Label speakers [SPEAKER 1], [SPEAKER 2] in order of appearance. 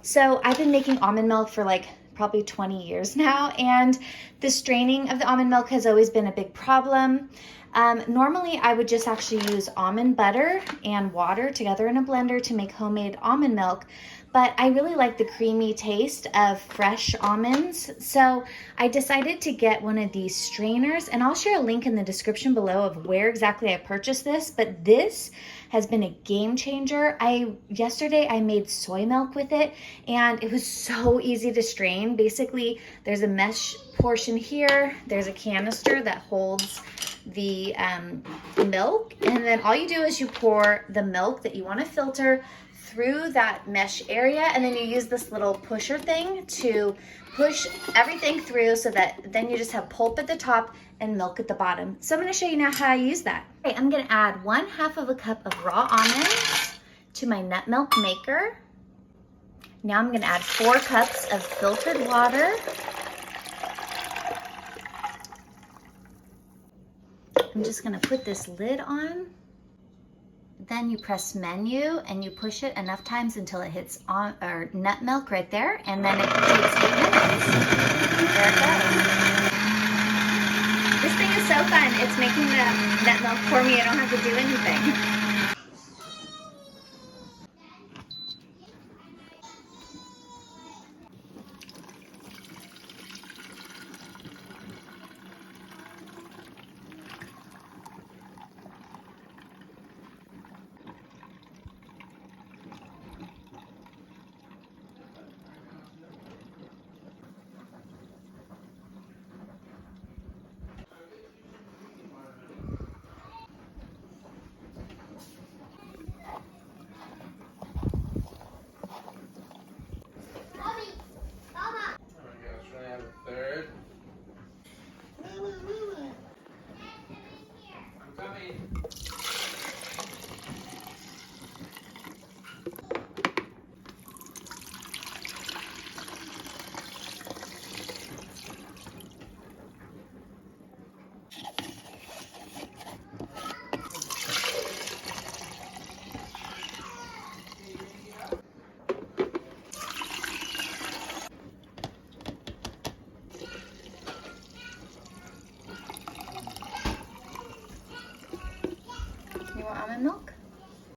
[SPEAKER 1] So I've been making almond milk for like probably 20 years now, and the straining of the almond milk has always been a big problem. Normally I would just actually use almond butter and water together in a blender to make homemade almond milk, but I really like the creamy taste of fresh almonds. So I decided to get one of these strainers, and I'll share a link in the description below of where exactly I purchased this, but this has been a game changer. Yesterday I made soy milk with it, and it was so easy to strain. Basically, there's a mesh portion here, there's a canister that holds the milk, and then all you do is you pour the milk that you want to filter through that mesh area, and then you use this little pusher thing to push everything through so that then you just have pulp at the top and milk at the bottom. So I'm going to show you now how I use that. Okay, I'm going to add 1/2 cup of raw almonds to my nut milk maker. Now I'm going to add 4 cups of filtered water. I'm just going to put this lid on. Then you press menu and you push it enough times until it hits on or nut milk right there, and then it takes 8 minutes. There it goes. This thing is so fun. It's making the nut milk for me. I don't have to do anything.